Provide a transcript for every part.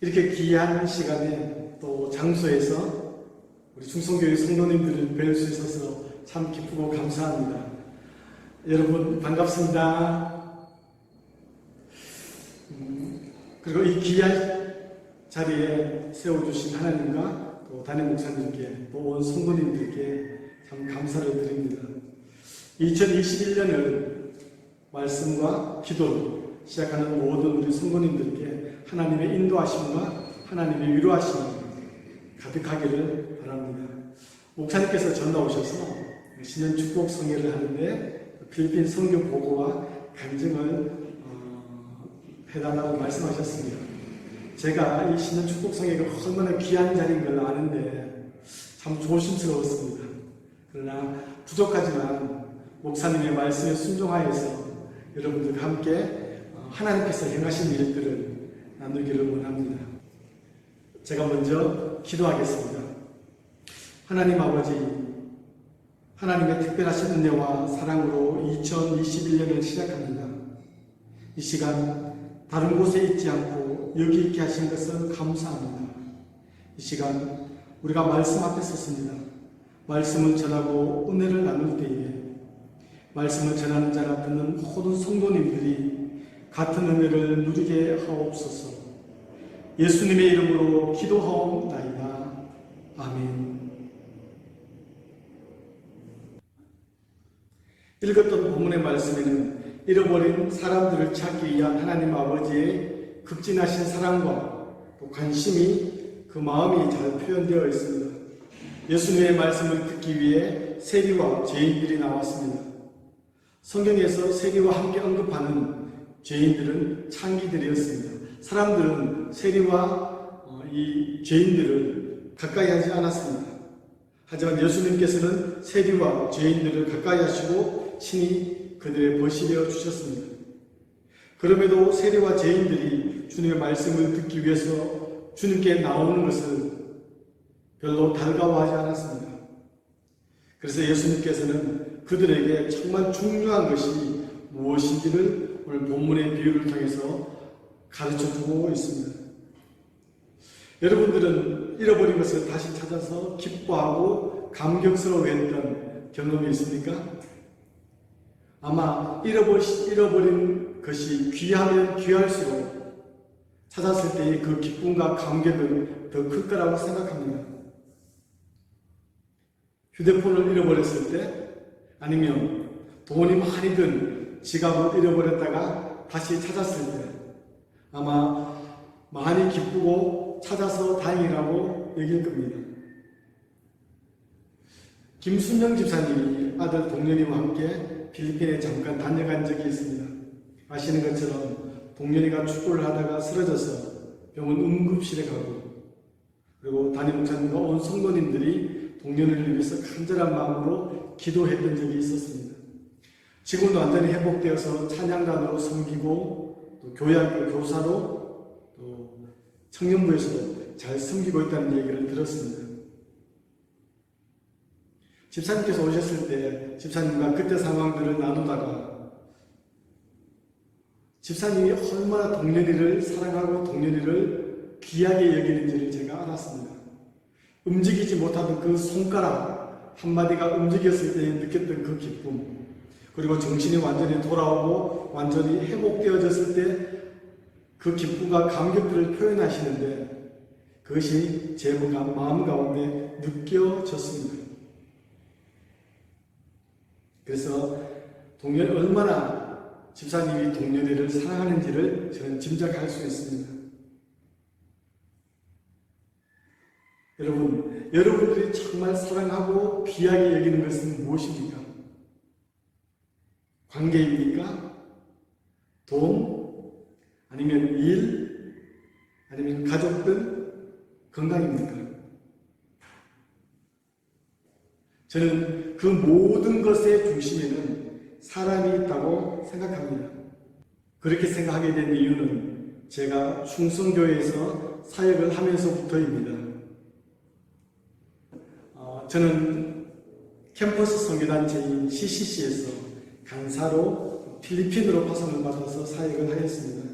이렇게 귀한 시간에 또 장소에서 우리 충성교회 성도님들을 뵐 수 있어서 참 기쁘고 감사합니다. 여러분 반갑습니다. 그리고 이 귀한 자리에 세워주신 하나님과 또 담임 목사님께 또 온 성도님들께 참 감사를 드립니다. 2021년을 말씀과 기도로 시작하는 모든 우리 성도님들께 하나님의 인도하심과 하나님의 위로하심이 가득하기를 바랍니다. 목사님께서 전화 오셔서 신년 축복 성회를 하는데 필리핀 선교 보고와 간증을 해달라고 말씀하셨습니다. 제가 이 신년 축복 성회가 얼마나 귀한 자리인 걸 아는데 참 조심스러웠습니다. 그러나 부족하지만 목사님의 말씀에 순종하여서 여러분들과 함께 하나님께서 행하신 일들을 나누기를 원합니다. 제가 먼저 기도하겠습니다. 하나님 아버지, 하나님의 특별하신 은혜와 사랑으로 2021년을 시작합니다. 이 시간 다른 곳에 있지 않고 여기 있게 하신 것을 감사합니다. 이 시간 우리가 말씀 앞에 섰습니다. 말씀을 전하고 은혜를 나눌 때에 말씀을 전하는 자가 듣는 모든 성도님들이 같은 은혜를 누리게 하옵소서. 예수님의 이름으로 기도하옵나이다. 아멘. 읽었던 본문의 말씀에는 잃어버린 사람들을 찾기 위한 하나님 아버지의 극진하신 사랑과 또 관심이 그 마음이 잘 표현되어 있습니다. 예수님의 말씀을 듣기 위해 세리와 죄인들이 나왔습니다. 성경에서 세리와 함께 언급하는 죄인들은 창기들이었습니다. 사람들은 세리와 이 죄인들을 가까이 하지 않았습니다. 하지만 예수님께서는 세리와 죄인들을 가까이 하시고 친히 그들의 벗이되어 주셨습니다. 그럼에도 세리와 죄인들이 주님의 말씀을 듣기 위해서 주님께 나오는 것을 별로 달가워하지 않았습니다. 그래서 예수님께서는 그들에게 정말 중요한 것이 무엇인지를 오늘 본문의 비유를 통해서 가르쳐주고 있습니다. 여러분들은 잃어버린 것을 다시 찾아서 기뻐하고 감격스러워했던 경험이 있습니까? 아마 잃어버린 것이 귀하면 귀할수록 찾았을 때의 그 기쁨과 감격은 더 클 거라고 생각합니다. 휴대폰을 잃어버렸을 때, 아니면 돈이 많이 든 지갑을 잃어버렸다가 다시 찾았을 때 아마 많이 기쁘고 찾아서 다행이라고 여길 겁니다. 김순영 집사님이 아들 동련이와 함께 필리핀에 잠깐 다녀간 적이 있습니다. 아시는 것처럼 동련이가 축구를 하다가 쓰러져서 병원 응급실에 가고, 그리고 담임 목사님과 온 성도님들이 동련이를 위해서 간절한 마음으로 기도했던 적이 있었습니다. 지금도 완전히 회복되어서 찬양단으로 섬기고 또 교회학교 교사로 또 청년부에서도 잘 섬기고 있다는 얘기를 들었습니다. 집사님께서 오셨을 때 집사님과 그때 상황들을 나누다가 집사님이 얼마나 동련이를 사랑하고 동련이를 귀하게 여기는지를 제가 알았습니다. 움직이지 못하던 그 손가락 한마디가 움직였을 때 느꼈던 그 기쁨, 그리고 정신이 완전히 돌아오고 완전히 회복되어졌을 때 그 기쁨과 감격들을 표현하시는데 그것이 제 마음 가운데 느껴졌습니다. 그래서 얼마나 집사님이 동련이를 사랑하는지를 저는 짐작할 수 있습니다. 여러분들이 정말 사랑하고 귀하게 여기는 것은 무엇입니까? 관계입니까? 돈? 아니면 일? 아니면 가족들? 건강입니까? 저는 그 모든 것의 중심에는 사람이 있다고 생각합니다. 그렇게 생각하게 된 이유는 제가 충성교회에서 사역을 하면서부터입니다. 저는 캠퍼스 선교단체인 CCC에서 강사로 필리핀으로 파송을 받아서 사역을 하였습니다.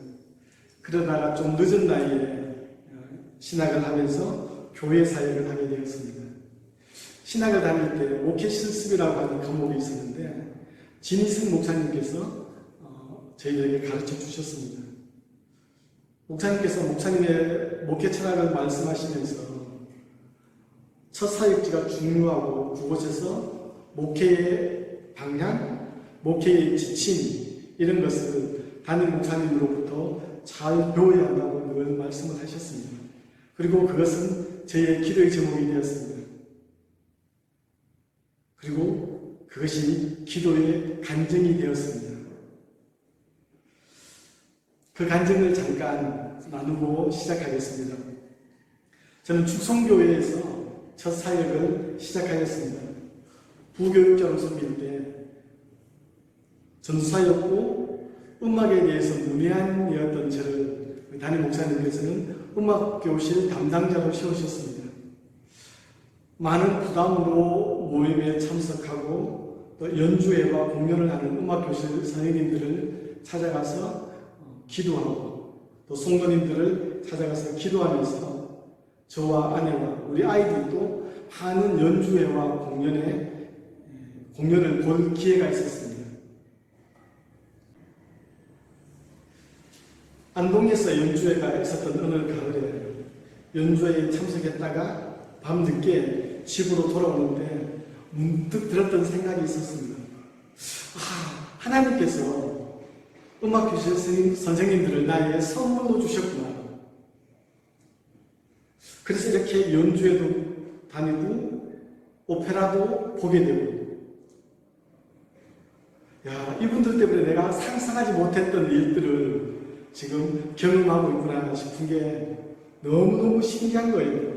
그러다가 좀 늦은 나이에 신학을 하면서 교회 사역을 하게 되었습니다. 신학을 다닐 때 목회 실습이라고 하는 과목이 있었는데 진희승 목사님께서 저희들에게 가르쳐 주셨습니다. 목사님께서 목사님의 목회 철학을 말씀하시면서 첫 사역지가 중요하고 그곳에서 목회의 방향, 목회의 지침 이런 것을 담임 목사님으로부터 잘 배워야 한다고 늘 말씀을 하셨습니다. 그리고 그것은 저희의 기도의 제목이 되었습니다. 그리고 그것이 기도의 간증이 되었습니다. 그 간증을 잠깐 나누고 시작하겠습니다. 저는 축성교회에서 첫 사역을 시작하였습니다. 부교육자로 섬길 때 전도사였고 음악에 대해서 문외한이었던 저를 담임 목사님께서는 음악교실 담당자로 세우셨습니다. 많은 부담으로 모임에 참석하고 또 연주회와 공연을 하는 음악교실 선생님들을 찾아가서 기도하고 또 성도님들을 찾아가서 기도하면서 저와 아내와 우리 아이들도 많은 연주회와 공연을 볼 기회가 있었습니다. 안동에서 연주회가 있었던 어느 가을에 연주회에 참석했다가 밤늦게 집으로 돌아오는데 문득 들었던 생각이 있었습니다. 하나님께서 음악교실 선생님들을 나에게 선물로 주셨구나. 그래서 이렇게 연주회도 다니고 오페라도 보게 되고 이분들 때문에 내가 상상하지 못했던 일들을 지금 경험하고 있구나 싶은 게 너무너무 신기한 거예요.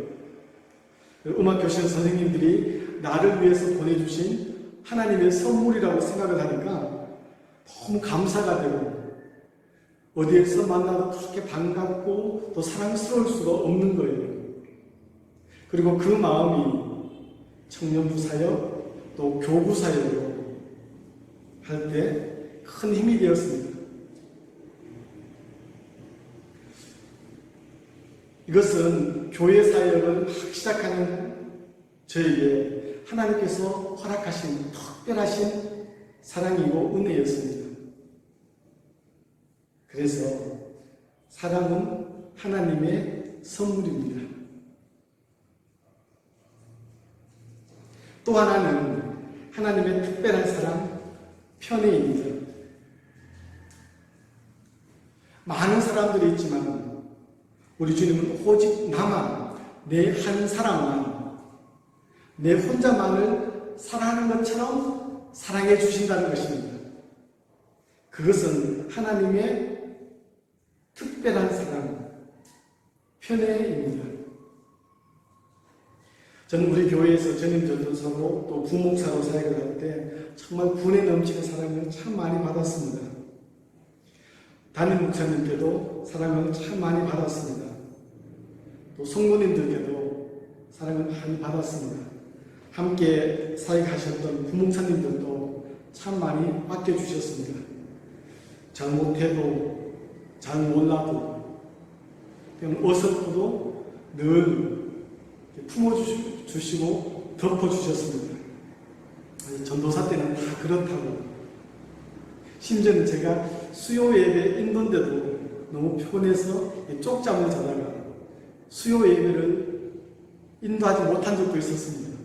음악교실 선생님들이 나를 위해서 보내주신 하나님의 선물이라고 생각을 하니까 너무 감사가 되고 어디에서 만나도 그렇게 반갑고 또 사랑스러울 수가 없는 거예요. 그리고 그 마음이 청년부 사역 또 교부 사역으로 할 때 큰 힘이 되었습니다. 이것은 교회 사역을 막 시작하는 저에게 하나님께서 허락하신 특별하신 사랑이고 은혜였습니다. 그래서 사랑은 하나님의 선물입니다. 또 하나는 하나님의 특별한 사랑, 편애입니다. 많은 사람들이 있지만 우리 주님은 오직 나만, 내 한 사람만, 내 혼자만을 사랑하는 것처럼 사랑해 주신다는 것입니다. 그것은 하나님의 특별한 사랑, 편애입니다. 저는 우리 교회에서 전임 전도사로 또 부목사로 사역을 할 때 정말 분에 넘치는 사랑을 참 많이 받았습니다. 담임 목사님께도 사랑을 참 많이 받았습니다. 또 성도님들께도 사랑을 많이 받았습니다. 함께 사역하셨던 부목사님들도 참 많이 아껴주셨습니다. 잘 못해도 잘 몰라도 어설퍼도 늘 품어주시고 덮어주셨습니다. 전도사 때는 다 그렇다고. 심지어는 제가 수요 예배 인도인데도 너무 피곤해서 쪽잠을 자다가 수요 예배를 인도하지 못한 적도 있었습니다.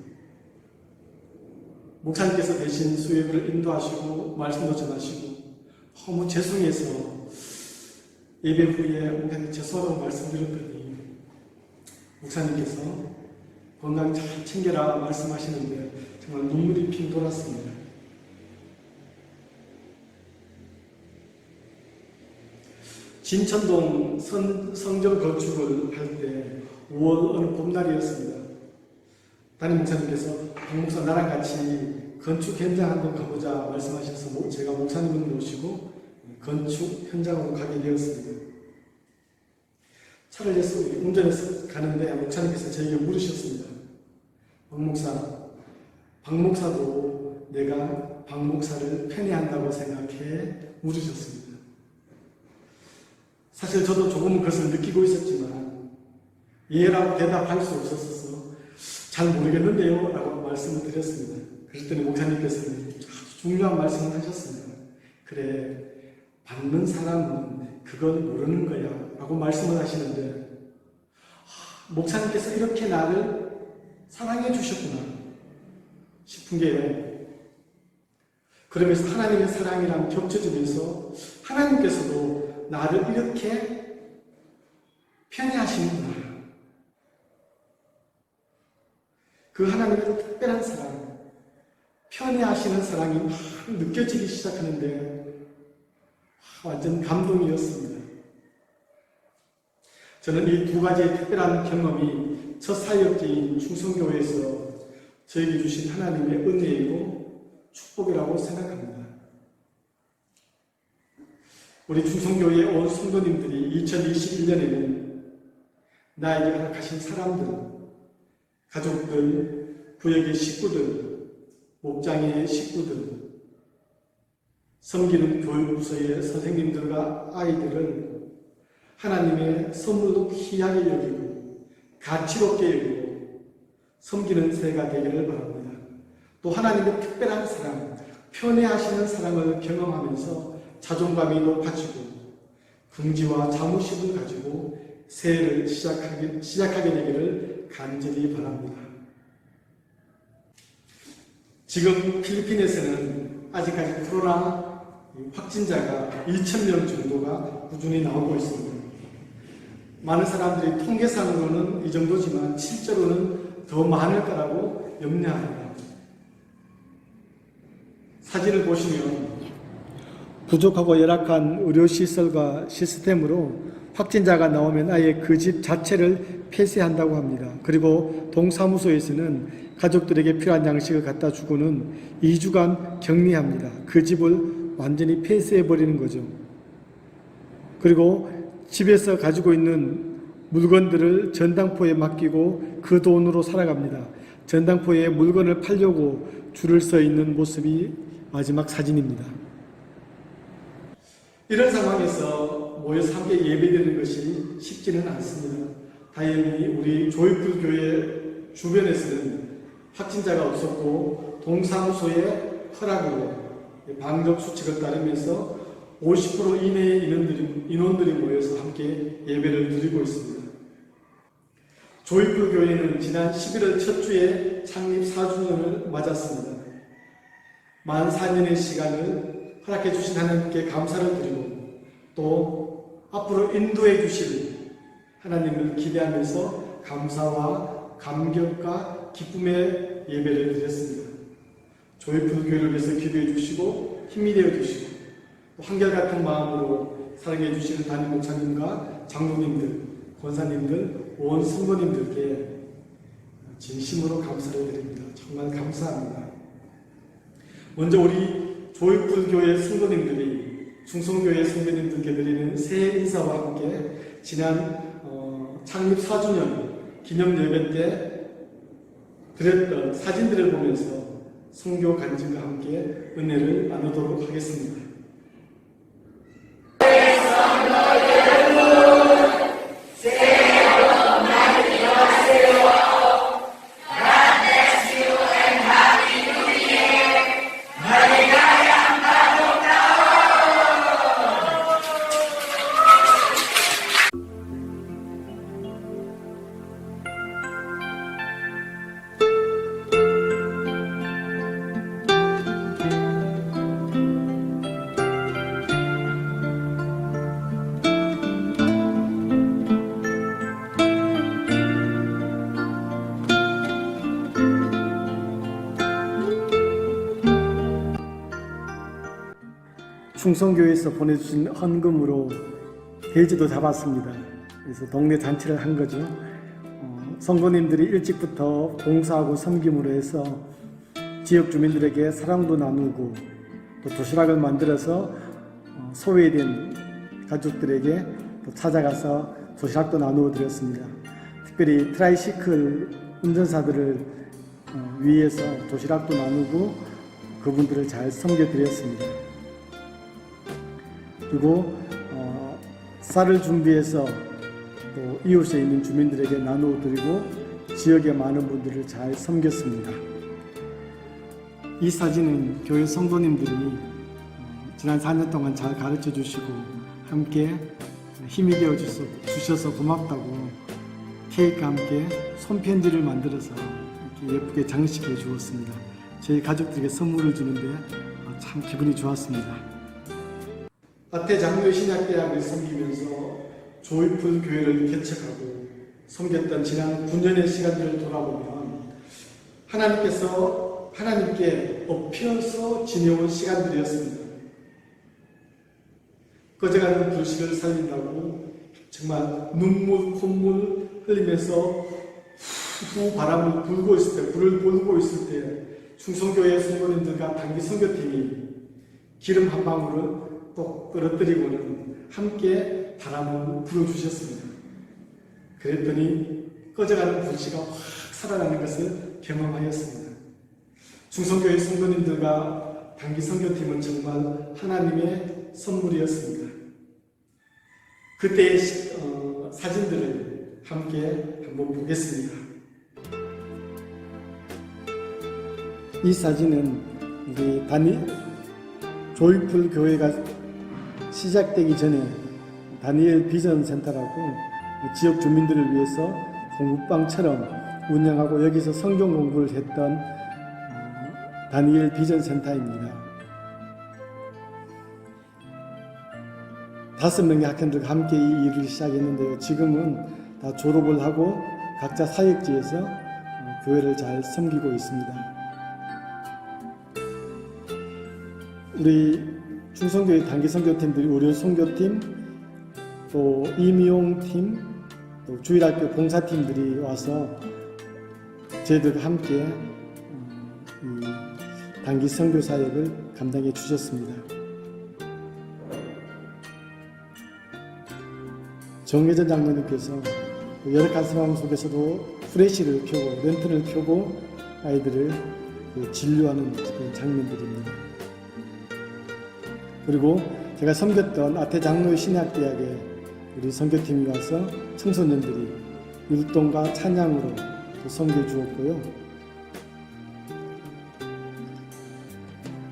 목사님께서 대신 수요 예배를 인도하시고 말씀도 전하시고 너무 죄송해서 예배 후에 목사님 죄송하다고 말씀드렸더니 목사님께서 건강 잘 챙겨라 말씀하시는데 정말 눈물이 핑 돌았습니다. 진천동 성전 건축을 할 때 5월 어느 봄날이었습니다. 담임 목사님께서 박 목사 나랑 같이 건축 현장 한번 가보자 말씀하셔서 제가 목사님을 모시고 건축 현장으로 가게 되었습니다. 차를 내서 운전해서 가는데 목사님께서 저에게 물으셨습니다. 박 목사도 내가 박 목사를 편애한다고 생각해? 물으셨습니다. 사실 저도 조금은 그것을 느끼고 있었지만 예라고 대답할 수 없었어서 잘 모르겠는데요 라고 말씀을 드렸습니다. 그랬더니 목사님께서는 아주 중요한 말씀을 하셨습니다. 그래, 받는 사람은 그걸 모르는 거야 라고 말씀을 하시는데, 목사님께서 이렇게 나를 사랑해 주셨구나 싶은 게, 그러면서 하나님의 사랑이랑 겹쳐지면서 하나님께서도 나를 이렇게 편애하시는구나. 그 하나님의 특별한 사랑, 편애하시는 사랑이 막 느껴지기 시작하는데 완전 감동이었습니다. 저는 이 두 가지의 특별한 경험이 첫 사역지인 충성교회에서 저에게 주신 하나님의 은혜이고 축복이라고 생각합니다. 우리 충성교회에 온 성도님들이 2021년에는 나에게 허락하신 사람들, 가족들, 구역의 식구들, 목장의 식구들, 섬기는 교육부서의 선생님들과 아이들을 하나님의 선물로 귀하게 여기고 가치롭게 여기고 섬기는 새가 되기를 바랍니다. 또 하나님의 특별한 사랑, 편애하시는 사랑을 경험하면서 자존감이 높아지고 긍지와 자부심을 가지고 새해를 시작하게 되기를 간절히 바랍니다. 지금 필리핀에서는 아직까지 코로나 확진자가 2,000명 정도가 꾸준히 나오고 있습니다. 많은 사람들이 통계상으로는 이 정도지만 실제로는 더 많을 거라고 염려합니다. 사진을 보시면 부족하고 열악한 의료시설과 시스템으로 확진자가 나오면 아예 그 집 자체를 폐쇄한다고 합니다. 그리고 동사무소에서는 가족들에게 필요한 양식을 갖다 주고는 2주간 격리합니다. 그 집을 완전히 폐쇄해버리는 거죠. 그리고 집에서 가지고 있는 물건들을 전당포에 맡기고 그 돈으로 살아갑니다. 전당포에 물건을 팔려고 줄을 서 있는 모습이 마지막 사진입니다. 이런 상황에서 모여서 함께 예배드리는 것이 쉽지는 않습니다. 다행히 우리 조이풀 교회 주변에서는 확진자가 없었고 동사무소의 허락으로 방역 수칙을 따르면서 50% 이내의 인원들이 모여서 함께 예배를 드리고 있습니다. 조이풀 교회는 지난 11월 첫 주에 창립 4주년을 맞았습니다. 만 4년의 시간을 허락해 주신 하나님께 감사를 드리고 또 앞으로 인도해 주실 하나님을 기대하면서 감사와 감격과 기쁨의 예배를 드렸습니다. 조이풀 교회를 위해서 기도해 주시고 힘이 되어 주시고 또 한결같은 마음으로 사랑해 주시는 담임 목사님과 장로님들, 권사님들, 온 성도님들께 진심으로 감사를 드립니다. 정말 감사합니다. 먼저 우리 조이풀 교회 성도님들이 충성교회 성도님들께 드리는 새해 인사와 함께 지난 창립 4주년 기념 예배 때 드렸던 사진들을 보면서 성교 간증과 함께 은혜를 나누도록 하겠습니다. 충성교회에서 보내주신 헌금으로 돼지도 잡았습니다. 그래서 동네 잔치를 한 거죠. 성도님들이 일찍부터 봉사하고 섬김으로 해서 지역 주민들에게 사랑도 나누고 또 도시락을 만들어서 소외된 가족들에게 또 찾아가서 도시락도 나누어 드렸습니다. 특별히 트라이시클 운전사들을 위해서 도시락도 나누고 그분들을 잘 섬겨 드렸습니다. 그리고 쌀을 준비해서 또 이웃에 있는 주민들에게 나누어 드리고 지역의 많은 분들을 잘 섬겼습니다. 이 사진은 교회 성도님들이 지난 4년 동안 잘 가르쳐 주시고 함께 힘이 되어 주셔서 고맙다고 케이크와 함께 손편지를 만들어서 이렇게 예쁘게 장식해 주었습니다. 저희 가족들에게 선물을 주는데 참 기분이 좋았습니다. 아태 장로의 신약대학을 섬기면서 조이풀 교회를 개척하고 섬겼던 지난 9년의 시간들을 돌아보면 하나님께 엎혀서 지내온 시간들이었습니다. 꺼져가는 불씨를 살린다고 정말 눈물, 콧물 흘리면서 후 바람을 불고 있을 때, 불을 불고 있을 때 충성교회 성도님들과 단기 선교팀이 기름 한 방울을 또 떨어뜨리고는 함께 바람을 불어주셨습니다. 그랬더니 꺼져가는 불씨가 확 살아나는 것을 경험하였습니다. 충성교회 성도님들과 단기 선교팀은 정말 하나님의 선물이었습니다. 그때의 사진들을 함께 한번 보겠습니다. 이 사진은 우리 조이풀 교회가 시작되기 전에 다니엘 비전 센터라고 지역 주민들을 위해서 공부방처럼 운영하고 여기서 성경 공부를 했던 다니엘 비전 센터입니다. 5명의 학생들과 함께 이 일을 시작했는데요. 지금은 다 졸업을 하고 각자 사역지에서 교회를 잘 섬기고 있습니다. 우리 충성교회 단기 선교팀들이 우리 선교팀, 또 이미용팀, 또 주일학교 봉사팀들이 와서 저희들과 함께 이 단기 선교 사역을 감당해 주셨습니다. 정혜전 장로님께서 열악한 상황 속에서도 프레시를 켜고 렌트를 켜고 아이들을 진료하는 그런 장면들입니다. 그리고 제가 섬겼던 아태 장로의 신학대학에 우리 선교팀이 와서 청소년들이 율동과 찬양으로 섬겨주었고요.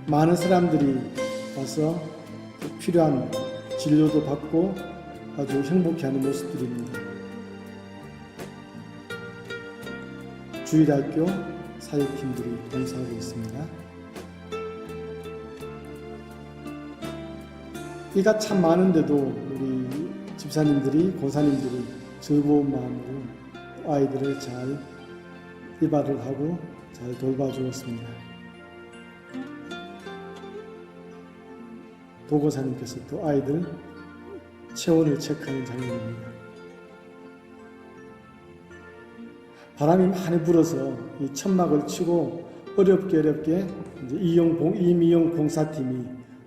많은 사람들이 와서 필요한 진료도 받고 아주 행복해하는 모습들입니다. 주일학교 사역팀들이 봉사하고 있습니다. 이가 참 많은데도 우리 집사님들이, 권사님들이 즐거운 마음으로 아이들을 잘 이발을 하고 잘 돌봐주었습니다. 도고사님께서 또 아이들 체온을 체크하는 장면입니다. 바람이 많이 불어서 이 천막을 치고 어렵게 이제 이미용 봉사팀이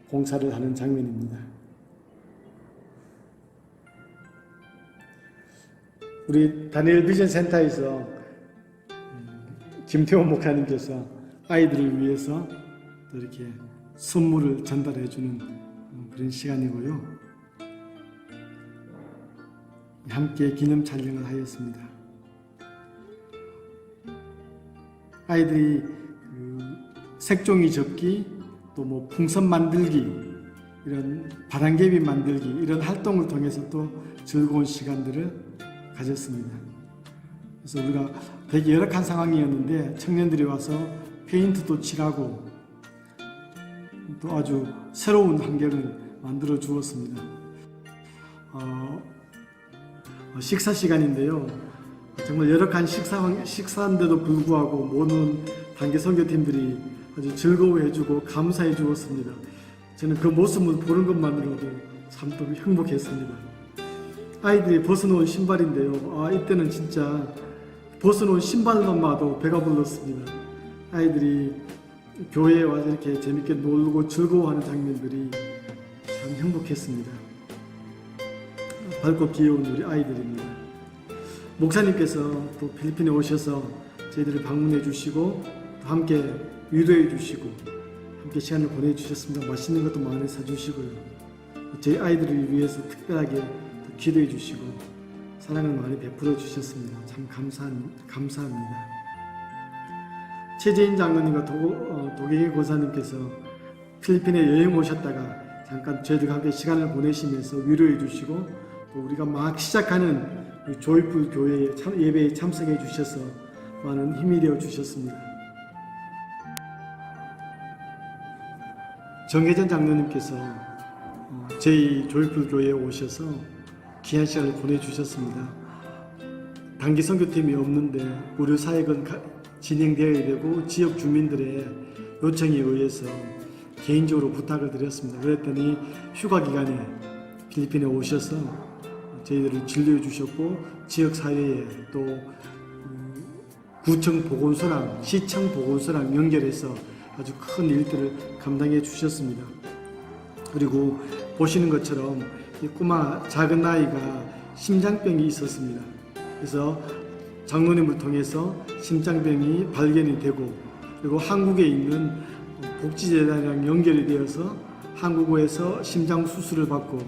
공사를 하는 장면입니다. 우리 다니엘 비전 센터에서 김태호 목사님께서 아이들을 위해서 이렇게 선물을 전달해 주는 그런 시간이고요. 함께 기념 촬영을 하였습니다. 아이들이 색종이 접기, 또 뭐 풍선 만들기, 이런 바람개비 만들기, 이런 활동을 통해서 또 즐거운 시간들을 가졌습니다. 그래서 우리가 되게 열악한 상황이었는데 청년들이 와서 페인트도 칠하고 또 아주 새로운 환경을 만들어 주었습니다. 식사 시간인데요. 정말 열악한 식사인데도 불구하고 모든 단기 선교팀들이 아주 즐거워해주고 감사해 주었습니다. 저는 그 모습을 보는 것만으로도 참 또 행복했습니다. 아이들이 벗어놓은 신발인데요. 이때는 진짜 벗어놓은 신발만 봐도 배가 불렀습니다. 아이들이 교회에 와서 이렇게 재밌게 놀고 즐거워하는 장면들이 참 행복했습니다. 밝고 귀여운 우리 아이들입니다. 목사님께서 또 필리핀에 오셔서 저희들을 방문해 주시고 또 함께 위로해 주시고 함께 시간을 보내 주셨습니다. 맛있는 것도 많이 사주시고요. 저희 아이들을 위해서 특별하게 기도해 주시고 사랑을 많이 베풀어 주셨습니다. 참 감사합니다. 최재인 장로님과 도계계 권사님께서 필리핀에 여행 오셨다가 잠깐 저희들과 함께 시간을 보내시면서 위로해 주시고 또 우리가 막 시작하는 조이풀 교회의 예배에 참석해 주셔서 많은 힘이 되어 주셨습니다. 정혜전 장로님께서 저희 조이풀 교회에 오셔서 귀한 시간을 보내주셨습니다. 단기 선교팀이 없는데 무료 사역은 진행되어야 되고 지역 주민들의 요청에 의해서 개인적으로 부탁을 드렸습니다. 그랬더니 휴가 기간에 필리핀에 오셔서 저희들을 진료해 주셨고 지역 사회에 또 구청 보건소랑 시청 보건소랑 연결해서 아주 큰 일들을 감당해 주셨습니다. 그리고 보시는 것처럼 이 꼬마 작은 아이가 심장병이 있었습니다. 그래서 장로님을 통해서 심장병이 발견이 되고 그리고 한국에 있는 복지재단이랑 연결이 되어서 한국에서 심장 수술을 받고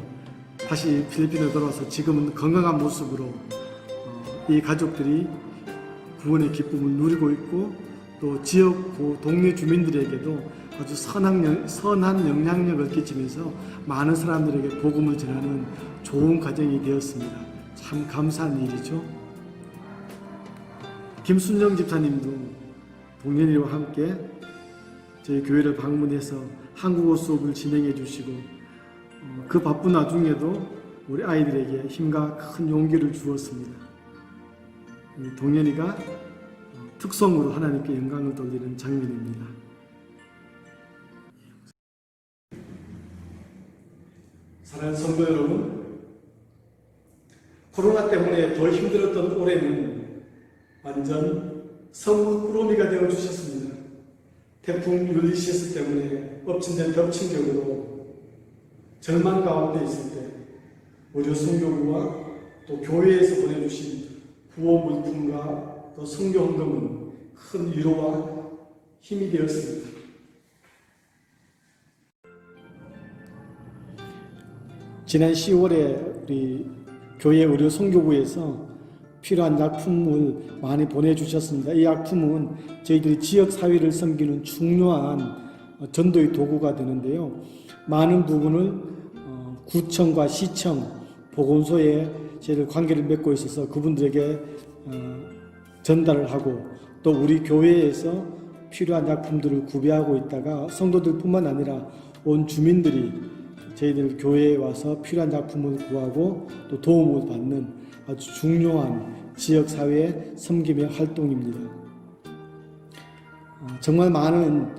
다시 필리핀으로 돌아와서 지금은 건강한 모습으로 이 가족들이 구원의 기쁨을 누리고 있고 또 지역 동네 주민들에게도 아주 선한 영향력을 끼치면서 많은 사람들에게 복음을 전하는 좋은 가정이 되었습니다. 참 감사한 일이죠. 김순정 집사님도 동년이와 함께 저희 교회를 방문해서 한국어 수업을 진행해 주시고 그 바쁜 와중에도 우리 아이들에게 힘과 큰 용기를 주었습니다. 동년이가 특성으로 하나님께 영광을 돌리는 장면입니다. 사랑하는 성도 여러분, 코로나 때문에 더 힘들었던 올해는 완전 선물 꾸러미가 되어 주셨습니다. 태풍 율리시스 때문에 엎친된 덮친격으로 절망 가운데 있을 때 의료 선교부와 또 교회에서 보내주신 구호 물품과 또 선교 헌금은 큰 위로와 힘이 되었습니다. 지난 10월에 우리 교회 의료 선교부에서 필요한 약품을 많이 보내주셨습니다. 이 약품은 저희들이 지역 사회를 섬기는 중요한 전도의 도구가 되는데요. 많은 부분을 구청과 시청, 보건소에 저희들 관계를 맺고 있어서 그분들에게 전달을 하고 또 우리 교회에서 필요한 약품들을 구비하고 있다가 성도들뿐만 아니라 온 주민들이 저희들 교회에 와서 필요한 약품을 구하고 또 도움을 받는 아주 중요한 지역사회의 섬김의 활동입니다. 정말 많은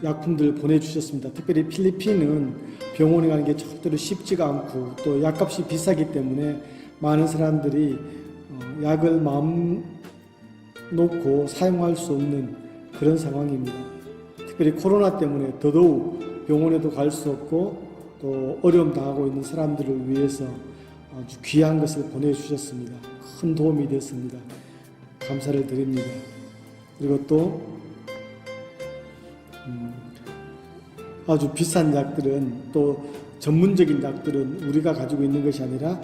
약품들 보내주셨습니다. 특별히 필리핀은 병원에 가는 게 절대로 쉽지가 않고 또 약값이 비싸기 때문에 많은 사람들이 약을 마음 놓고 사용할 수 없는 그런 상황입니다. 특별히 코로나 때문에 더더욱 병원에도 갈 수 없고 또 어려움 당하고 있는 사람들을 위해서 아주 귀한 것을 보내주셨습니다. 큰 도움이 됐습니다. 감사를 드립니다. 그리고 또 아주 비싼 약들은 또 전문적인 약들은 우리가 가지고 있는 것이 아니라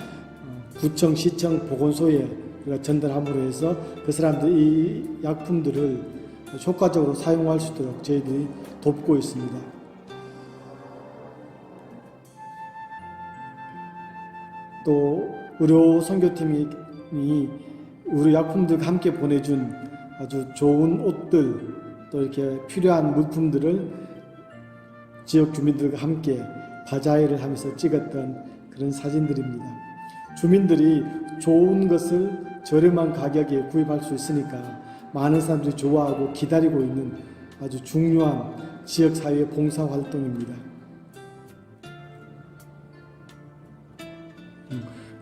구청, 시청, 보건소에 우리가 전달함으로 해서 그 사람들이 이 약품들을 효과적으로 사용할 수 있도록 저희들이 돕고 있습니다. 또 의료 선교팀이 우리 약품들과 함께 보내준 아주 좋은 옷들 또 이렇게 필요한 물품들을 지역 주민들과 함께 바자회를 하면서 찍었던 그런 사진들입니다. 주민들이 좋은 것을 저렴한 가격에 구입할 수 있으니까 많은 사람들이 좋아하고 기다리고 있는 아주 중요한 지역사회 봉사활동입니다.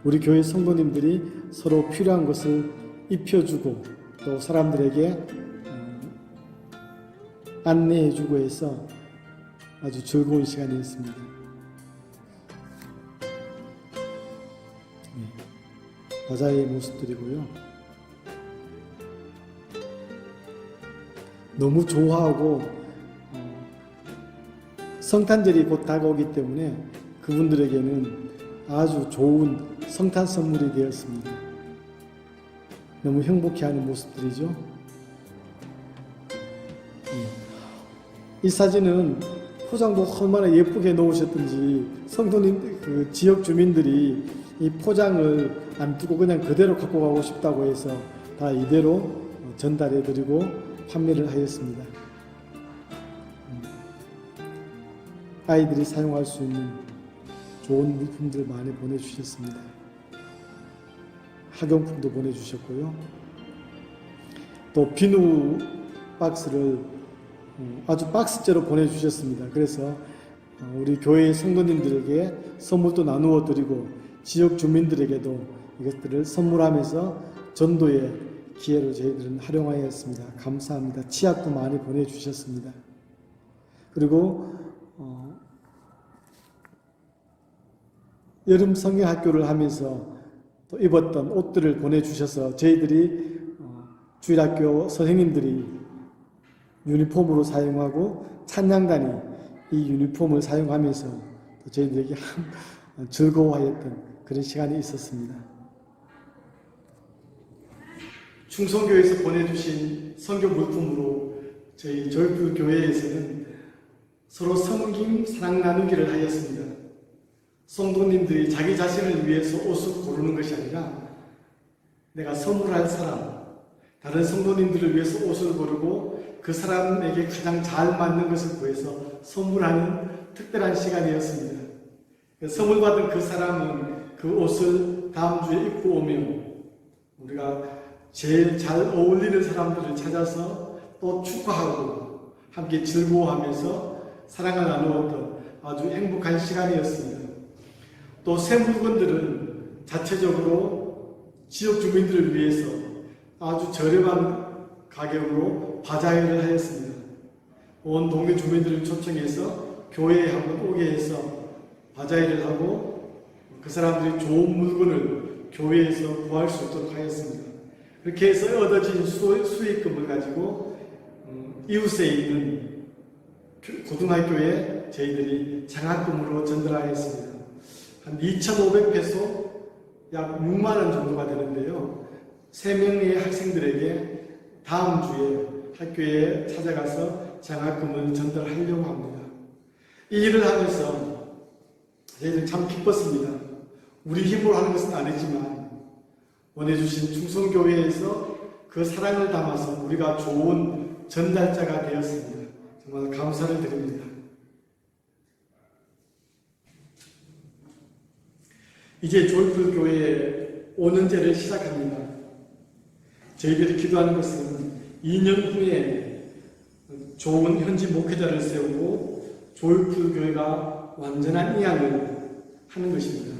우리 교회 성도님들이 서로 필요한 것을 입혀주고 또 사람들에게 안내해주고 해서 아주 즐거운 시간이었습니다. 바자회의 모습들이고요. 너무 좋아하고 성탄절이 곧 다가오기 때문에 그분들에게는 아주 좋은 성탄 선물이 되었습니다. 너무 행복해하는 모습들이죠. 이 사진은 포장도 얼마나 예쁘게 놓으셨던지 성도님, 그 지역 주민들이 이 포장을 안 두고 그냥 그대로 갖고 가고 싶다고 해서 다 이대로 전달해드리고 판매를 하였습니다. 아이들이 사용할 수 있는 좋은 물품들 많이 보내주셨습니다. 학용품도 보내주셨고요. 또 비누 박스를 아주 박스째로 보내주셨습니다. 그래서 우리 교회의 성도님들에게 선물도 나누어 드리고 지역 주민들에게도 이것들을 선물하면서 전도의 기회로 저희들은 활용하였습니다. 감사합니다. 치약도 많이 보내주셨습니다. 그리고 여름 성경학교를 하면서 또 입었던 옷들을 보내주셔서 저희들이 주일학교 선생님들이 유니폼으로 사용하고 찬양단이 이 유니폼을 사용하면서 또 저희들에게 즐거워하였던 그런 시간이 있었습니다. 충성교에서 보내주신 선교 물품으로 저희 조이풀 교회에서는 서로 섬김, 사랑 나누기를 하였습니다. 성도님들이 자기 자신을 위해서 옷을 고르는 것이 아니라 내가 선물할 사람, 다른 성도님들을 위해서 옷을 고르고 그 사람에게 가장 잘 맞는 것을 구해서 선물하는 특별한 시간이었습니다. 선물 받은 그 사람은 그 옷을 다음 주에 입고 오면 우리가 제일 잘 어울리는 사람들을 찾아서 또 축하하고 함께 즐거워하면서 사랑을 나누었던 아주 행복한 시간이었습니다. 또 새 물건들은 자체적으로 지역 주민들을 위해서 아주 저렴한 가격으로 바자회를 하였습니다. 온 동네 주민들을 초청해서 교회에 한번 오게 해서 바자회를 하고 그 사람들이 좋은 물건을 교회에서 구할 수 있도록 하였습니다. 그렇게 해서 얻어진 수익금을 가지고 이웃에 있는 고등학교에 저희들이 장학금으로 전달하였습니다. 한 2,500페소, 약 6만 원 정도가 되는데요. 3명의 학생들에게 다음 주에 학교에 찾아가서 장학금을 전달하려고 합니다. 이 일을 하면서 저희들 참 기뻤습니다. 우리 힘으로 하는 것은 아니지만 보내주신 충성교회에서 그 사랑을 담아서 우리가 좋은 전달자가 되었습니다. 정말 감사를 드립니다. 이제 조이풀 교회의 5년째를 시작합니다. 저희들이 기도하는 것은 2년 후에 좋은 현지 목회자를 세우고 조이풀 교회가 완전한 이양을 하는 것입니다.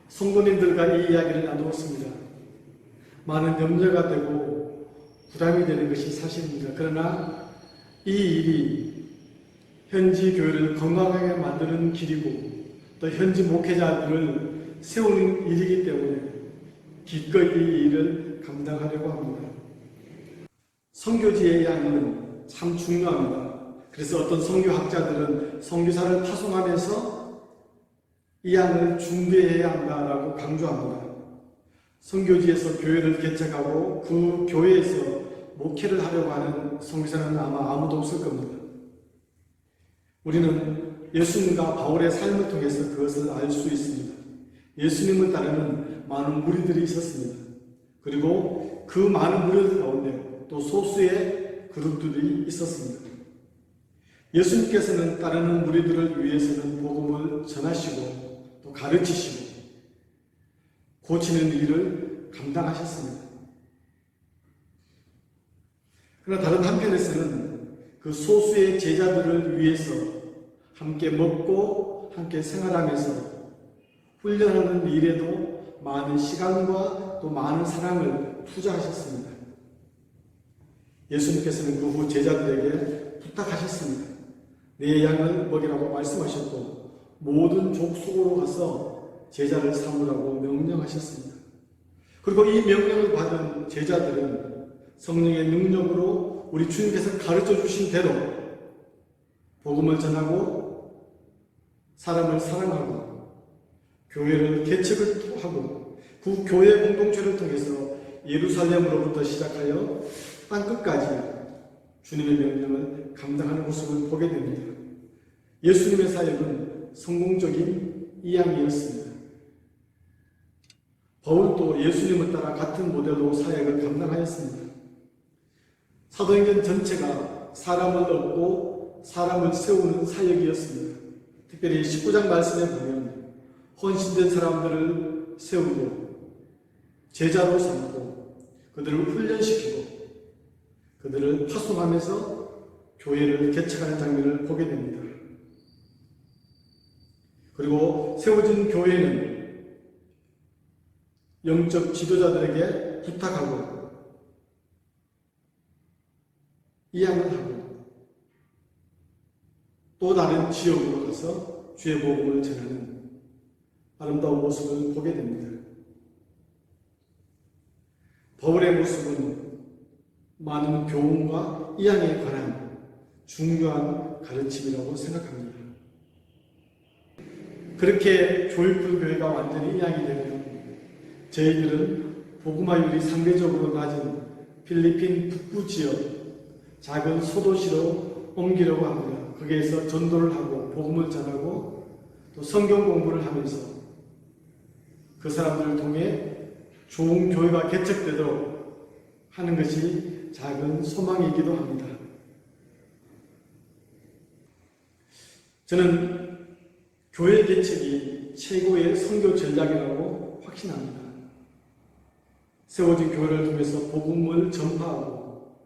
성도님들과 이 이야기를 나누었습니다. 많은 염려가 되고 부담이 되는 것이 사실입니다. 그러나 이 일이 현지 교회를 건강하게 만드는 길이고 또 현지 목회자들을 세우는 일이기 때문에 기꺼이 이 일을 감당하려고 합니다. 선교지의 양은 참 중요합니다. 그래서 어떤 선교학자들은 선교사를 파송하면서 이 양을 중대해야 한다라고 강조합니다. 선교지에서 교회를 개척하고 그 교회에서 목회를 하려고 하는 선교사는 아마 아무도 없을 겁니다. 우리는 예수님과 바울의 삶을 통해서 그것을 알 수 있습니다. 예수님을 따르는 많은 무리들이 있었습니다. 그리고 그 많은 무리들 가운데 또 소수의 그룹들이 있었습니다. 예수님께서는 따르는 무리들을 위해서는 복음을 전하시고 또 가르치시고 고치는 일을 감당하셨습니다. 그러나 다른 한편에서는 그 소수의 제자들을 위해서 함께 먹고 함께 생활하면서 훈련하는 일에도 많은 시간과 또 많은 사랑을 투자하셨습니다. 예수님께서는 그 후 제자들에게 부탁하셨습니다. 내 양을 먹이라고 말씀하셨고 모든 족속으로 가서 제자를 삼으라고 명령하셨습니다. 그리고 이 명령을 받은 제자들은 성령의 능력으로 우리 주님께서 가르쳐 주신 대로 복음을 전하고 사람을 사랑하고 교회를 개척을 하고 그 교회 공동체를 통해서 예루살렘으로부터 시작하여 땅끝까지 주님의 명령을 감당하는 모습을 보게 됩니다. 예수님의 사역은 성공적인 이양이었습니다. 바울도 예수님을 따라 같은 모델로 사역을 감당하였습니다. 사도행전 전체가 사람을 얻고 사람을 세우는 사역이었습니다. 특별히 19장 말씀에 보면 헌신된 사람들을 세우고 제자로 삼고 그들을 훈련시키고 그들을 파송하면서 교회를 개척하는 장면을 보게 됩니다. 그리고 세워진 교회는 영적 지도자들에게 부탁하고 이양을 하고 또 다른 지역으로 가서 주의 복음을 전하는 아름다운 모습을 보게 됩니다. 바울의 모습은 많은 교훈과 이양에 관한 중요한 가르침이라고 생각합니다. 그렇게 조이풀 교회가 완전히 이양이 되면 저희들은 복음화율이 상대적으로 낮은 필리핀 북부 지역 작은 소도시로 옮기려고 합니다. 거기에서 전도를 하고 복음을 전하고 또 성경 공부를 하면서 그 사람들을 통해 좋은 교회가 개척되도록 하는 것이 작은 소망이기도 합니다. 저는 교회 개척이 최고의 선교 전략이라고 확신합니다. 세워진 교회를 통해서 복음을 전파하고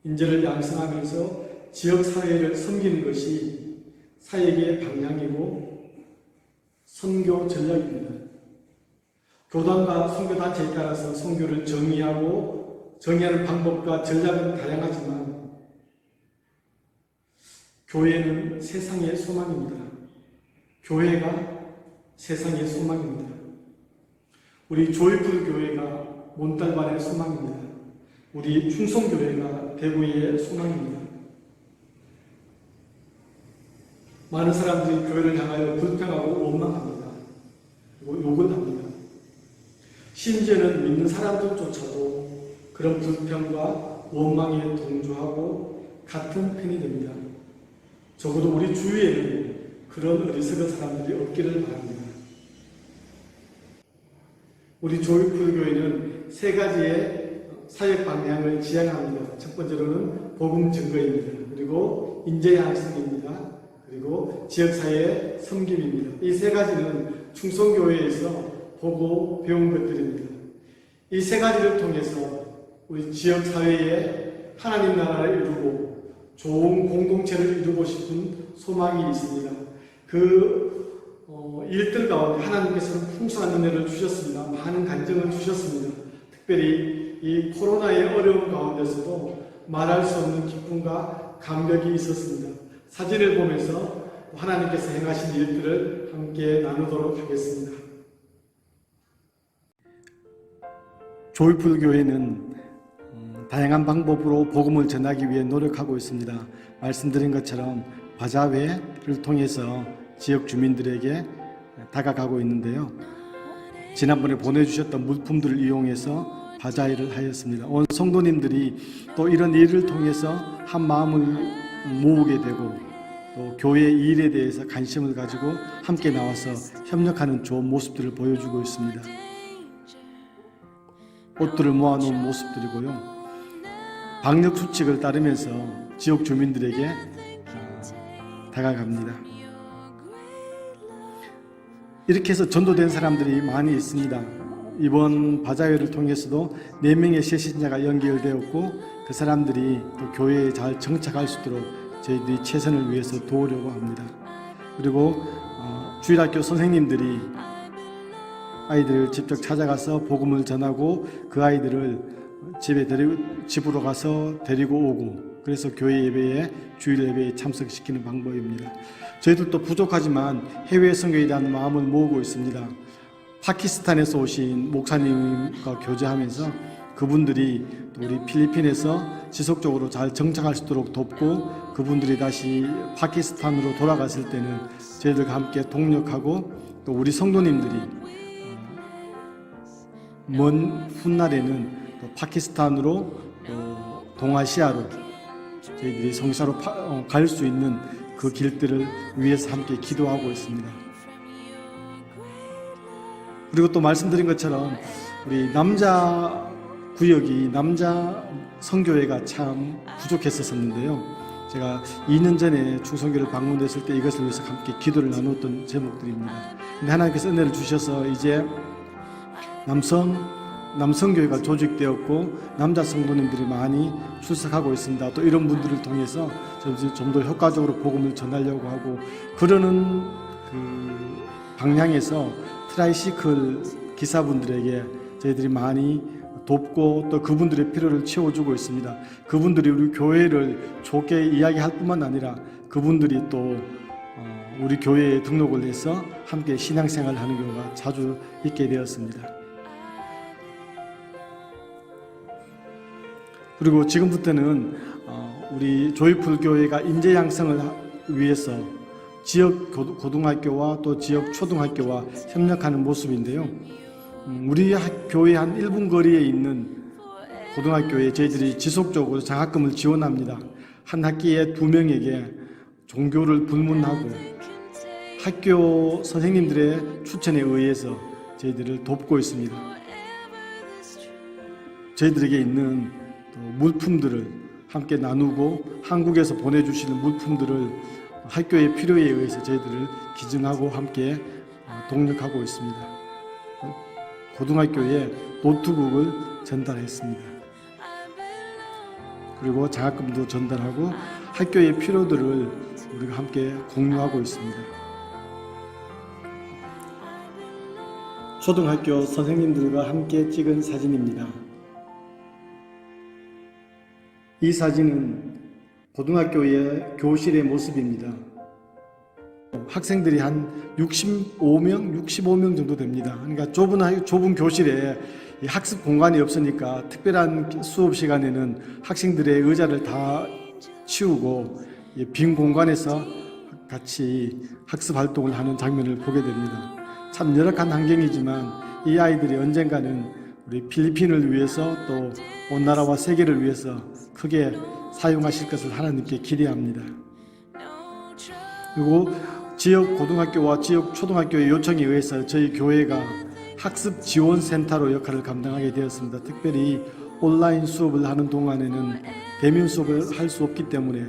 인재를 양성하면서 지역사회를 섬기는 것이 사역의 방향이고 선교 전략입니다. 교단과 선교단체에 따라서 선교를 정의하는 방법과 전략은 다양하지만 교회는 세상의 소망입니다. 교회가 세상의 소망입니다. 우리 조이풀 교회가 몬탈반의 소망입니다. 우리 충성교회가 대구의 소망입니다. 많은 사람들이 교회를 향하여 불평하고 원망합니다. 그리고 욕을 합니다. 심지어는 믿는 사람들조차도 그런 불평과 원망에 동조하고 같은 편이 됩니다. 적어도 우리 주위에는 그런 어리석은 사람들이 없기를 바랍니다. 우리 조이풀 교회는 세 가지의 사역 방향을 지향합니다. 첫 번째로는 복음 증거입니다. 그리고 인재 양성입니다. 그리고 지역사회의 섬김입니다. 이 세 가지는 충성교회에서 보고 배운 것들입니다. 이 세 가지를 통해서 우리 지역사회에 하나님 나라를 이루고 좋은 공동체를 이루고 싶은 소망이 있습니다. 일들 가운데 하나님께서는 풍성한 은혜를 주셨습니다. 많은 간증을 주셨습니다. 특별히 이 코로나의 어려움 가운데서도 말할 수 없는 기쁨과 감격이 있었습니다. 사진을 보면서 하나님께서 행하신 일들을 함께 나누도록 하겠습니다. 조이풀 교회는 다양한 방법으로 복음을 전하기 위해 노력하고 있습니다. 말씀드린 것처럼 바자회를 통해서 지역 주민들에게 다가가고 있는데요. 지난번에 보내주셨던 물품들을 이용해서 바자회를 하였습니다. 온 성도님들이 또 이런 일을 통해서 한 마음을 모으게 되고 또 교회 일에 대해서 관심을 가지고 함께 나와서 협력하는 좋은 모습들을 보여주고 있습니다. 옷들을 모아놓은 모습들이고요. 방역 수칙을 따르면서 지역 주민들에게 다가갑니다. 이렇게 해서 전도된 사람들이 많이 있습니다. 이번 바자회를 통해서도 4명의 새신자가 연결되었고 그 사람들이 또 교회에 잘 정착할 수 있도록 저희들이 최선을 위해서 도우려고 합니다. 그리고 주일학교 선생님들이 아이들을 직접 찾아가서 복음을 전하고 그 아이들을 집으로 가서 데리고 오고 그래서 교회 예배에 주일 예배에 참석시키는 방법입니다. 저희들도 부족하지만 해외 선교에 대한 마음을 모으고 있습니다. 파키스탄에서 오신 목사님과 교제하면서 그분들이 또 우리 필리핀에서 지속적으로 잘 정착할 수 있도록 돕고 그분들이 다시 파키스탄으로 돌아갔을 때는 저희들과 함께 동력하고 또 우리 성도님들이 먼 훗날에는 또 파키스탄으로 또 동아시아로 저희들이 성사로 갈 수 있는 그 길들을 위해서 함께 기도하고 있습니다. 그리고 또 말씀드린 것처럼 우리 남자 구역이 남자 선교회가 참 부족했었는데요. 제가 2년 전에 충성교를 방문했을 때 이것을 위해서 함께 기도를 나누었던 제목들입니다. 근데 하나님께서 은혜를 주셔서 이제 남성교회가 조직되었고 남자 성도님들이 많이 출석하고 있습니다. 또 이런 분들을 통해서 좀 더 효과적으로 복음을 전하려고 하고 그러는 그 방향에서 트라이시클 기사분들에게 저희들이 많이 돕고 또 그분들의 필요를 채워주고 있습니다. 그분들이 우리 교회를 좋게 이야기할 뿐만 아니라 그분들이 또 우리 교회에 등록을 해서 함께 신앙생활을 하는 경우가 자주 있게 되었습니다. 그리고 지금부터는 우리 조이풀 교회가 인재 양성을 위해서 지역 고등학교와 또 지역 초등학교와 협력하는 모습인데요. 우리 교회 한 1분 거리에 있는 고등학교에 저희들이 지속적으로 장학금을 지원합니다. 한 학기에 2명에게 종교를 불문하고 학교 선생님들의 추천에 의해서 저희들을 돕고 있습니다. 저희들에게 있는 물품들을 함께 나누고 한국에서 보내주시는 물품들을 학교의 필요에 의해서 저희들을 기증하고 함께 동력하고 있습니다. 고등학교에 노트북을 전달했습니다. 그리고 장학금도 전달하고 학교의 필요들을 우리가 함께 공유하고 있습니다. 초등학교 선생님들과 함께 찍은 사진입니다. 이 사진은 고등학교의 교실의 모습입니다. 학생들이 한 65명 정도 됩니다. 그러니까 좁은 교실에 학습 공간이 없으니까 특별한 수업 시간에는 학생들의 의자를 다 치우고 빈 공간에서 같이 학습 활동을 하는 장면을 보게 됩니다. 참 열악한 환경이지만 이 아이들이 언젠가는 우리 필리핀을 위해서 또 온 나라와 세계를 위해서 크게 사용하실 것을 하나님께 기대합니다. 그리고 지역 고등학교와 지역 초등학교의 요청에 의해서 저희 교회가 학습 지원 센터로 역할을 감당하게 되었습니다. 특별히 온라인 수업을 하는 동안에는 대면 수업을 할 수 없기 때문에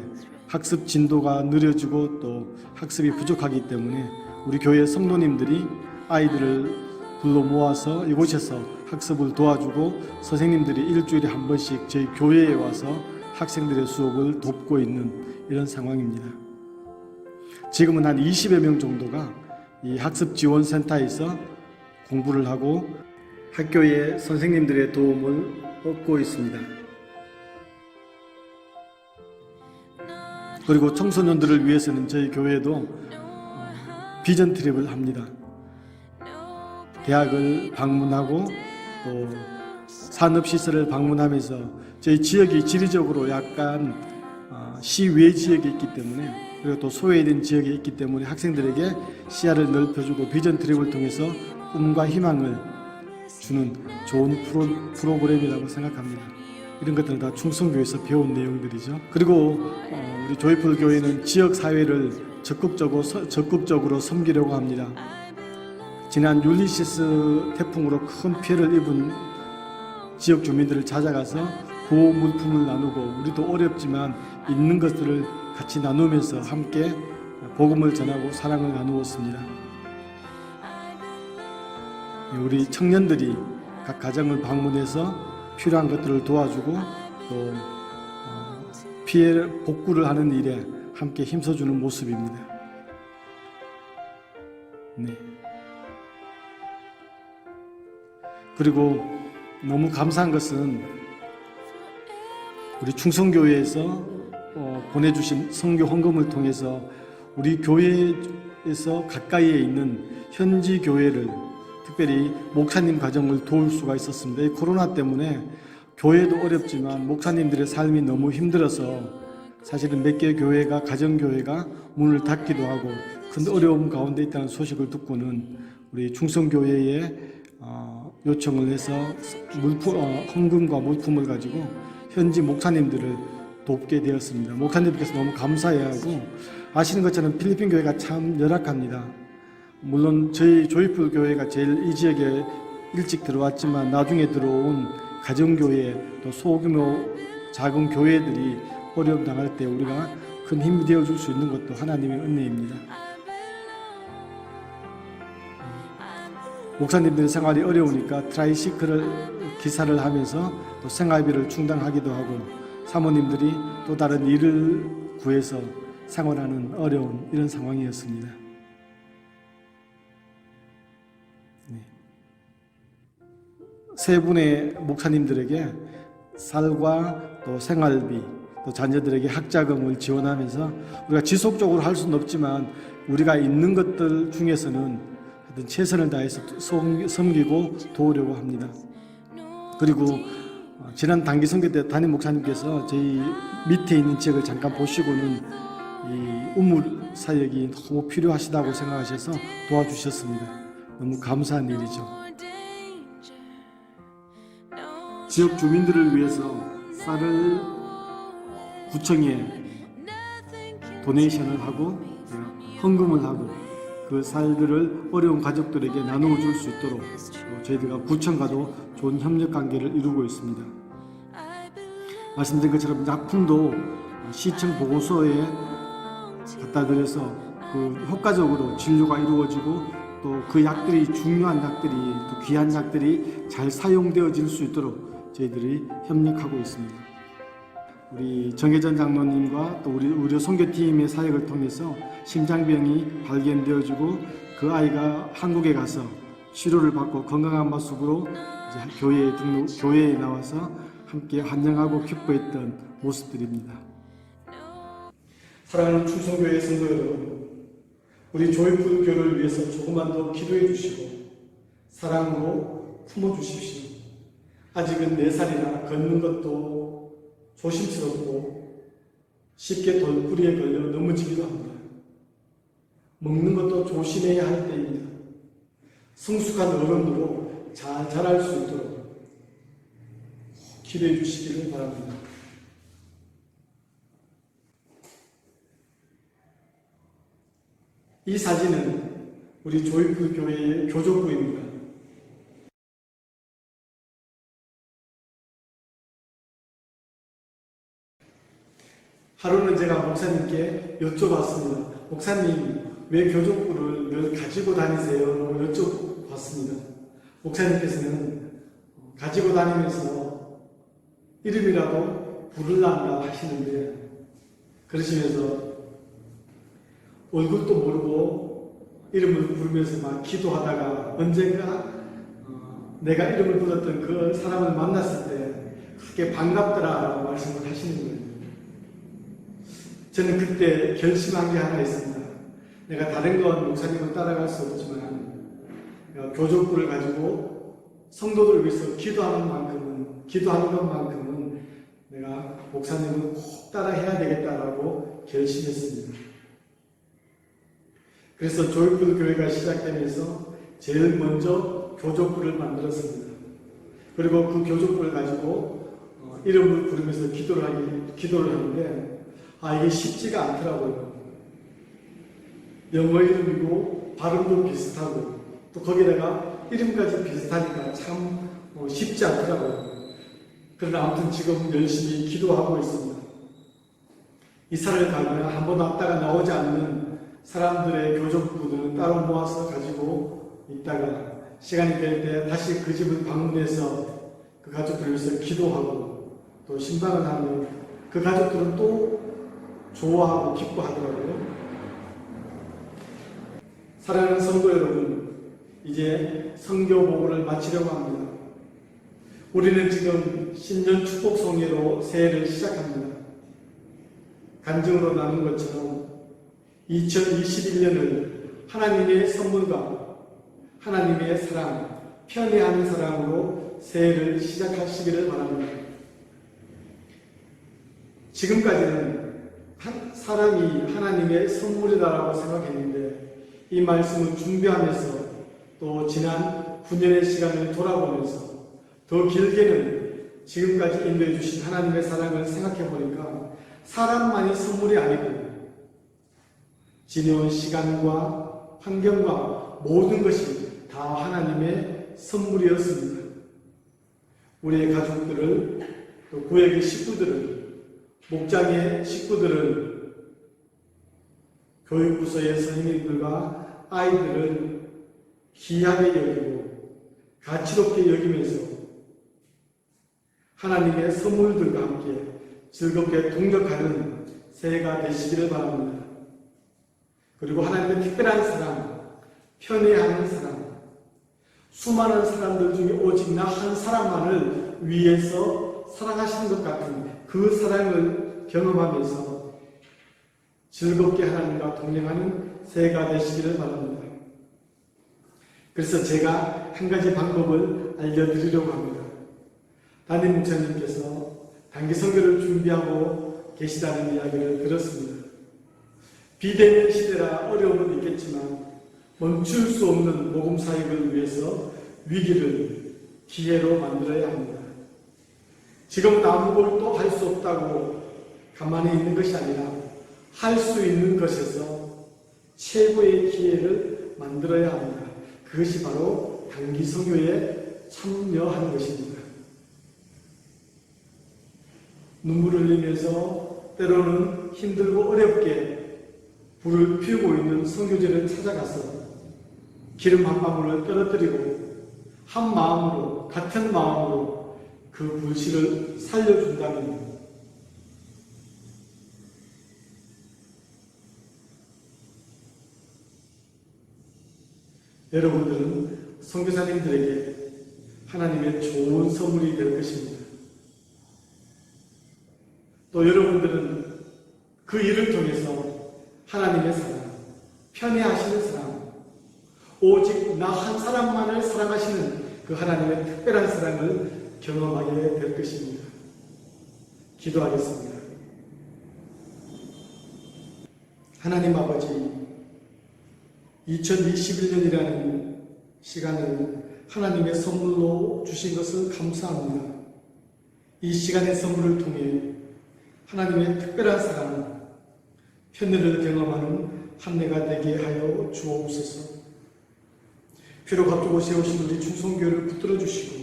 학습 진도가 느려지고 또 학습이 부족하기 때문에 우리 교회 성도님들이 아이들을 불러 모아서 이곳에서 학습을 도와주고 선생님들이 일주일에 한 번씩 저희 교회에 와서 학생들의 수업을 돕고 있는 이런 상황입니다. 지금은 한 20여 명 정도가 이 학습 지원 센터에서 공부를 하고 학교의 선생님들의 도움을 얻고 있습니다. 그리고 청소년들을 위해서는 저희 교회도 비전 트립을 합니다. 대학을 방문하고 또 산업시설을 방문하면서 저희 지역이 지리적으로 약간 시외 지역에 있기 때문에 그리고 또 소외된 지역에 있기 때문에 학생들에게 시야를 넓혀주고 비전 트립을 통해서 꿈과 희망을 주는 좋은 프로그램이라고 생각합니다. 이런 것들은 다 충성교에서 배운 내용들이죠. 그리고 우리 조이풀 교회는 지역 사회를 적극적으로 섬기려고 합니다. 지난 율리시스 태풍으로 큰 피해를 입은 지역 주민들을 찾아가서 구호 물품을 나누고 우리도 어렵지만 있는 것들을 같이 나누면서 함께 복음을 전하고 사랑을 나누었습니다. 우리 청년들이 각 가정을 방문해서 필요한 것들을 도와주고 또 피해 복구를 하는 일에 함께 힘써주는 모습입니다. 네. 그리고 너무 감사한 것은 우리 충성교회에서 보내주신 선교 헌금을 통해서 우리 교회에서 가까이에 있는 현지 교회를 특별히 목사님 가정을 도울 수가 있었습니다. 이 코로나 때문에 교회도 어렵지만 목사님들의 삶이 너무 힘들어서 사실은 몇 개 교회가 가정교회가 문을 닫기도 하고 큰 어려움 가운데 있다는 소식을 듣고는 우리 충성교회에 요청을 해서 헌금과 물품을 가지고 현지 목사님들을 돕게 되었습니다. 목사님께서 너무 감사해하고, 아시는 것처럼 필리핀 교회가 참 열악합니다. 물론 저희 조이풀 교회가 제일 이 지역에 일찍 들어왔지만 나중에 들어온 가정교회 또 소규모 작은 교회들이 어려움 당할 때 우리가 큰 힘이 되어줄 수 있는 것도 하나님의 은혜입니다. 목사님들의 생활이 어려우니까 트라이시클을 기사를 하면서 또 생활비를 충당하기도 하고, 사모님들이 또 다른 일을 구해서 생활하는 어려운 이런 상황이었습니다. 세 분의 목사님들에게 살과 또 생활비, 또 자녀들에게 학자금을 지원하면서 우리가 지속적으로 할 수는 없지만 우리가 있는 것들 중에서는 하여튼 최선을 다해서 섬기고 도우려고 합니다. 그리고 지난 단기 선교 때 담임 목사님께서 저희 밑에 있는 지역을 잠깐 보시고는 이 우물 사역이 너무 필요하시다고 생각하셔서 도와주셨습니다. 너무 감사한 일이죠. 지역 주민들을 위해서 쌀을 구청에 도네이션을 하고 헌금을 하고 그 쌀들을 어려운 가족들에게 나누어 줄 수 있도록 저희들과 구청과도 좋은 협력 관계를 이루고 있습니다. 말씀드린 것처럼 약품도 시청 보고소에 갖다 드려서 그 효과적으로 진료가 이루어지고 또 그 약들이 중요한 약들이 또 귀한 약들이 잘 사용되어질 수 있도록 저희들이 협력하고 있습니다. 우리 정혜전 장로님과 또 우리 의료 선교팀의 사역을 통해서 심장병이 발견되어지고 그 아이가 한국에 가서 치료를 받고 건강한 모습으로 이제 교회에 나와서 함께 환영하고 기뻐했던 모습들입니다. 사랑하는 충성교회 성도 여러분, 우리 조이풀 교회를 위해서 조금만 더 기도해 주시고 사랑으로 품어 주십시오. 아직은 4살이나 걷는 것도 조심스럽고 쉽게 돌부리에 걸려 넘어지기도 합니다. 먹는 것도 조심해야 할 때입니다. 성숙한 어른으로 잘 자랄 수 있도록 기도해 주시기를 바랍니다. 이 사진은 우리 조이풀 교회의 교족부입니다. 하루는 제가 목사님께 여쭤봤습니다. 목사님, 왜 교족부를 늘 가지고 다니세요? 라고 여쭤봤습니다. 목사님께서는 가지고 다니면서 이름이라도 부르란다 하시는데, 그러시면서 얼굴도 모르고 이름을 부르면서 막 기도하다가 언젠가 내가 이름을 불렀던 그 사람을 만났을 때 그게 반갑더라라고 말씀을 하시는 거예요. 저는 그때 결심한 게 하나 있습니다. 내가 다른 건 목사님을 따라갈 수 없지만 교족부를 가지고 성도들을 위해서 기도하는 것만큼은 내가 목사님을 꼭 따라해야 되겠다라고 결심했습니다. 그래서 조이풀 교회가 시작되면서 제일 먼저 교족부를 만들었습니다. 그리고 그 교족부를 가지고 이름을 부르면서 기도를 하는데 이게 쉽지가 않더라고요. 영어 이름이고 발음도 비슷하고 또 거기다가 이름까지 비슷하니까 참 쉽지 않더라고요. 그러나 아무튼 지금 열심히 기도하고 있습니다. 이사를 가면 한 번 왔다가 나오지 않는 사람들의 교족부들은 따로 모아서 가지고 있다가 시간이 될 때 다시 그 집을 방문해서 그 가족들을 위해서 기도하고 또 신방을 하면 그 가족들은 또 좋아하고 기뻐하더라고요. 사랑하는 성도 여러분, 이제 성교 보고를 마치려고 합니다. 우리는 지금 신년 축복 성회로 새해를 시작합니다. 간증으로 나눈 것처럼 2021년을 하나님의 선물과 하나님의 사랑, 편애하는 사랑으로 새해를 시작하시기를 바랍니다. 지금까지는 한 사람이 하나님의 선물이다라고 생각했는데 이 말씀을 준비하면서 또 지난 9년의 시간을 돌아보면서 더 길게는 지금까지 인도해 주신 하나님의 사랑을 생각해 보니까 사람만이 선물이 아니고 지내온 시간과 환경과 모든 것이 다 하나님의 선물이었습니다. 우리의 가족들을, 또 구역의 식구들을, 목장의 식구들을, 교육부서의 선생님들과 아이들을 귀하게 여기고 가치롭게 여기면서 하나님의 선물들과 함께 즐겁게 동력하는 새해가 되시기를 바랍니다. 그리고 하나님의 특별한 사랑, 편애하는 사랑, 수많은 사람들 중에 오직 나 한 사람만을 위해서 사랑하시는 것 같은 그 사랑을 경험하면서 즐겁게 하나님과 동행하는 새해가 되시기를 바랍니다. 그래서 제가 한 가지 방법을 알려드리려고 합니다. 담임 목사님께서 단기 선교를 준비하고 계시다는 이야기를 들었습니다. 비대면 시대라 어려움은 있겠지만 멈출 수 없는 복음 사역을 위해서 위기를 기회로 만들어야 합니다. 지금은 아무것도 할 수 없다고 가만히 있는 것이 아니라 할 수 있는 것에서 최고의 기회를 만들어야 합니다. 그것이 바로 단기 선교에 참여하는 것입니다. 눈물 흘리면서 때로는 힘들고 어렵게 불을 피우고 있는 선교지를 찾아가서 기름 한 방울을 떨어뜨리고 한 마음으로, 같은 마음으로 그 불씨를 살려준다면 여러분들은 선교사님들에게 하나님의 좋은 선물이 될 것입니다. 또 여러분들은 그 일을 통해서 하나님의 사랑, 편애하시는 사랑, 오직 나 한 사람만을 사랑하시는 그 하나님의 특별한 사랑을 경험하게 될 것입니다. 기도하겠습니다. 하나님 아버지, 2021년이라는 시간을 하나님의 선물로 주신 것을 감사합니다. 이 시간의 선물을 통해 하나님의 특별한 사랑, 편애를 경험하는 한 해가 되게 하여 주옵소서. 피로 값주고 세우신 우리 충성교회를 붙들어 주시고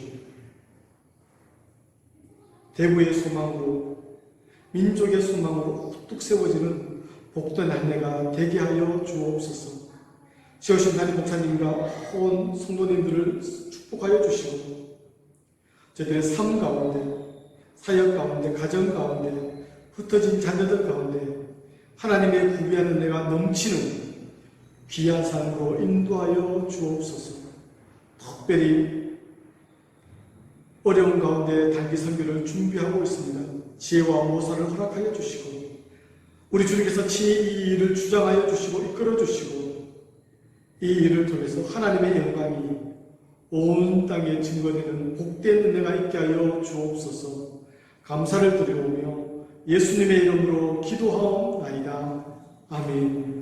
대구의 소망으로, 민족의 소망으로 우뚝 세워지는 복된 한 해가 되게 하여 주옵소서. 세우신 담임 목사님과 온 성도님들을 축복하여 주시고 저들의 삶 가운데, 사역 가운데, 가정 가운데, 흩어진 자녀들 가운데 하나님의 구비하는 내가 넘치는 귀한 삶으로 인도하여 주옵소서. 특별히 어려운 가운데 단기 선교를 준비하고 있습니다. 지혜와 모사를 허락하여 주시고 우리 주님께서 친히 이 일을 주장하여 주시고 이끌어 주시고 이 일을 통해서 하나님의 영광이 온 땅에 증거되는 복된 은혜가 있게 하여 주옵소서. 감사를 드리오며 예수님의 이름으로 기도하옵나이다. 아멘.